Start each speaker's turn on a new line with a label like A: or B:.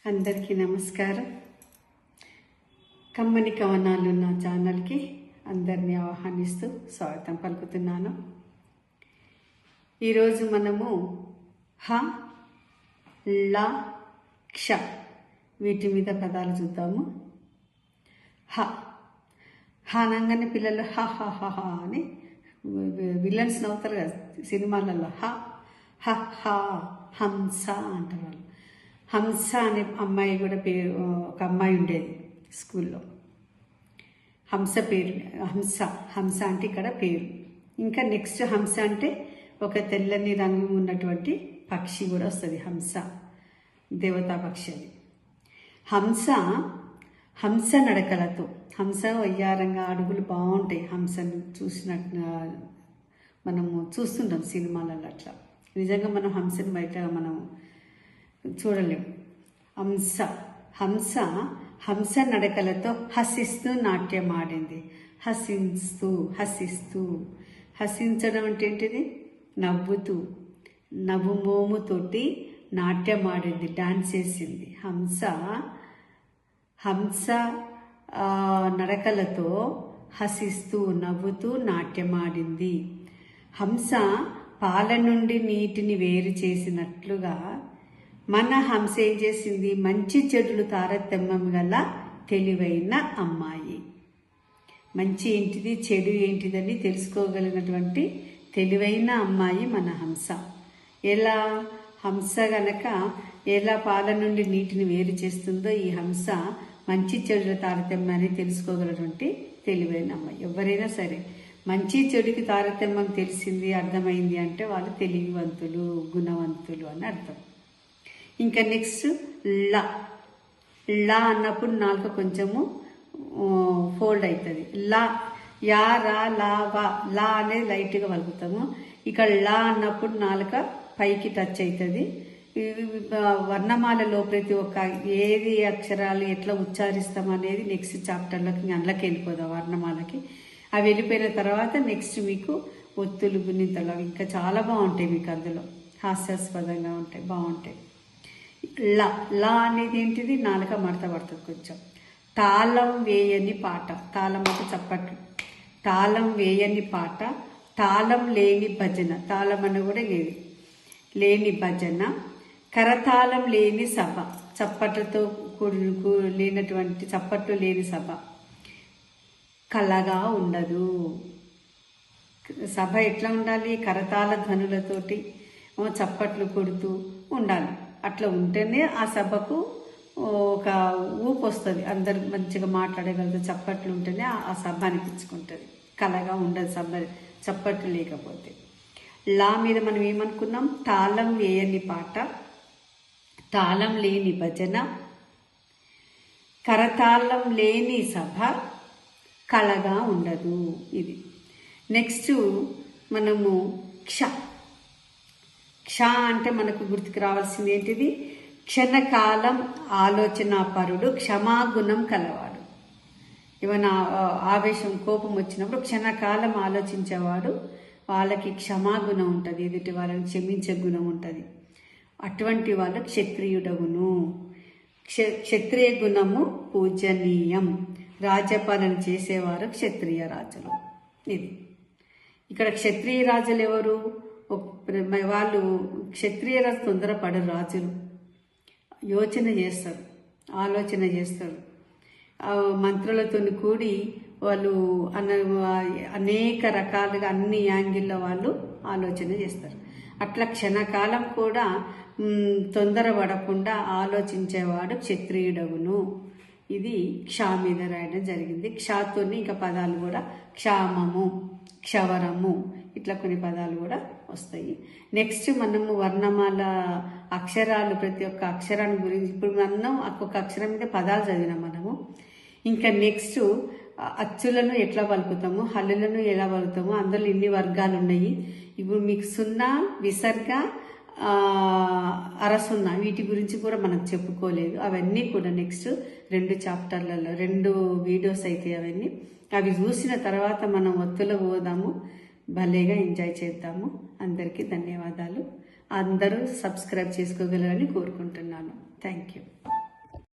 A: అందరికీ నమస్కారం. కమ్మని కవనాలు నా ఛానల్కి అందరినీ ఆహ్వానిస్తూ స్వాగతం పలుకుతున్నాను. ఈరోజు మనము హ, ల, క్ష వీటి మీద పదాలు చూద్దాము. హ అనగానే పిల్లలు హ హ హ హ అని విలన్స్ నవ్వుతారు కదా సినిమాలలో. హ హ హ హంస అంటారు వాళ్ళు. హంస అనే అమ్మాయి కూడా పేరు, ఒక అమ్మాయి ఉండేది స్కూల్లో. హంస పేరు హంస అంటే ఇక్కడ పేరు. ఇంకా నెక్స్ట్ హంస అంటే ఒక తెల్లని రంగు ఉన్నటువంటి పక్షి కూడా వస్తుంది. దేవతా పక్షి అది. హంస నడకలతో, హంస వయ్యారంగా అడుగులు బాగుంటాయి. హంసను చూసినట్టు మనము చూస్తుంటాం సినిమాలలో. అట్లా నిజంగా మనం హంసను బయట మనం చూడలేము. హంస నడకలతో హసిస్తూ నాట్యం ఆడింది. హసించడం అంటే ఏంటిది? నవ్వుతూ, నవ్వుమోముతోటి నాట్యం ఆడింది, డాన్స్ చేసింది. హంస నడకలతో హసిస్తూ నవ్వుతూ నాట్యమాడింది. హంస పాల నుండి నీటిని వేరు చేసినట్లుగా మన హంస ఏం చేసింది? మంచి చెడులు తారతమ్యం గల తెలివైన అమ్మాయి. మంచి ఏంటిది, చెడు ఏంటిదని తెలుసుకోగలిగినటువంటి తెలివైన అమ్మాయి మన హంస. ఎలా హంస గనక ఎలా పాల నుండి నీటిని వేరు చేస్తుందో, ఈ హంస మంచి చెడుల తారతమ్యాన్ని తెలుసుకోగలటువంటి తెలివైన అమ్మాయి. ఎవరైనా సరే మంచి చెడుకి తారతమ్యం తెలిసింది, అర్థమైంది అంటే వాళ్ళు తెలివివంతులు, గుణవంతులు అని అర్థం. ఇంకా నెక్స్ట్ లా అన్నప్పుడు నాలుక కొంచెము ఫోల్డ్ అవుతుంది. యా రా లా వా, లా అనేది లైట్గా వలుపుతాము. ఇక్కడ లా అన్నప్పుడు నాలుక పైకి టచ్ అవుతుంది. వర్ణమాలలో ప్రతి ఒక్క ఏది అక్షరాలు ఎట్లా ఉచ్చారిస్తాం అనేది నెక్స్ట్ చాప్టర్లోకి అందులోకి వెళ్ళిపోదాం. వర్ణమాలకి అవి వెళ్ళిపోయిన తర్వాత నెక్స్ట్ మీకు ఒత్తులు, గుణింతలు అవి ఇంకా చాలా బాగుంటాయి. మీకు అందులో హాస్యాస్పదంగా ఉంటాయి, బాగుంటాయి. లా అనేది ఏంటిది? నాలుక మడత పడుతుంది కొంచెం. తాళం వేయని పాట, తాళం అంటే చప్పట్లు. తాళం వేయని పాట, తాళం లేని భజన. తాళం అని కూడా లేని భజన. కరతాళం లేని సభ, చప్పట్లతో లేనటువంటి, చప్పట్లు లేని సభ కళగా ఉండదు. సభ ఎట్లా ఉండాలి? కరతాళ ధ్వనులతోటి చప్పట్లు కొడుతూ ఉండాలి. అట్లా ఉంటేనే ఆ సభకు ఒక ఊపు వస్తుంది. అందరు మంచిగా మాట్లాడగలుగుతారు. చప్పట్లు ఉంటేనే ఆ సభ అనిపించుకుంటుంది. కళగా ఉండదు సభ చప్పట్లు లేకపోతే. లా మీద మనం ఏమనుకున్నాం? తాళం వేయని పాట, తాళం లేని భజన, కరతాళం లేని సభ కళగా ఉండదు. ఇది నెక్స్ట్ మనము క్ష అంటే మనకు గుర్తుకు రావాల్సింది ఏంటిది? క్షణకాలం ఆలోచన పరుడు, క్షమాగుణం కలవాడు. ఏమైనా ఆవేశం, కోపం వచ్చినప్పుడు క్షణకాలం ఆలోచించేవాడు. వాళ్ళకి క్షమాగుణం ఉంటుంది, ఎదుటి వాళ్ళని క్షమించే గుణం ఉంటుంది. అటువంటి వాళ్ళు క్షత్రియుడగును. క్షత్రియ గుణము పూజనీయం. రాజ్యపాలన చేసేవారు క్షత్రియ రాజులు. ఇది ఇక్కడ క్షత్రియ రాజులు ఎవరు? వాళ్ళు క్షత్రియ రాజు తొందరపడరు. రాజులు యోచన చేస్తారు, ఆలోచన చేస్తారు. మంత్రులతో కూడి వాళ్ళు అనేక రకాలుగా అన్ని యాంగిల్లో వాళ్ళు ఆలోచన చేస్తారు. అట్లా క్షణకాలం కూడా తొందరపడకుండా ఆలోచించేవాడు క్షత్రియుడగును. ఇది క్ష మీద రాయడం జరిగింది. క్షతోని ఇంకా పదాలు కూడా క్షామము, క్షవరము ఇట్లా కొన్ని పదాలు కూడా వస్తాయి. నెక్స్ట్ మనము వర్ణమాల అక్షరాలు, ప్రతి ఒక్క అక్షరాన్ని గురించి ఇప్పుడు మనం ఒక్కొక్క అక్షరం మీద పదాలు చదివినాం మనము. ఇంకా నెక్స్ట్ అచ్చులను ఎట్లా పలుకుతాము, హల్లులను ఎలా పలుకుతాము, అందులో ఇన్ని వర్గాలు ఉన్నాయి. ఇప్పుడు మీకు సున్నా, విసర్గ, అరసున్నా వీటి గురించి కూడా మనకు చెప్పుకోలేదు. అవన్నీ కూడా నెక్స్ట్ 2 చాప్టర్లలో 2 వీడియోస్ అయితే అవన్నీ అవి చూసిన తర్వాత మనం ఒత్తులో పోదాము. భలేగా ఎంజాయ్ చేద్దాము. అందరికీ ధన్యవాదాలు. అందరూ సబ్స్క్రైబ్ చేసుకోగలరని కోరుకుంటున్నాను. Thank you.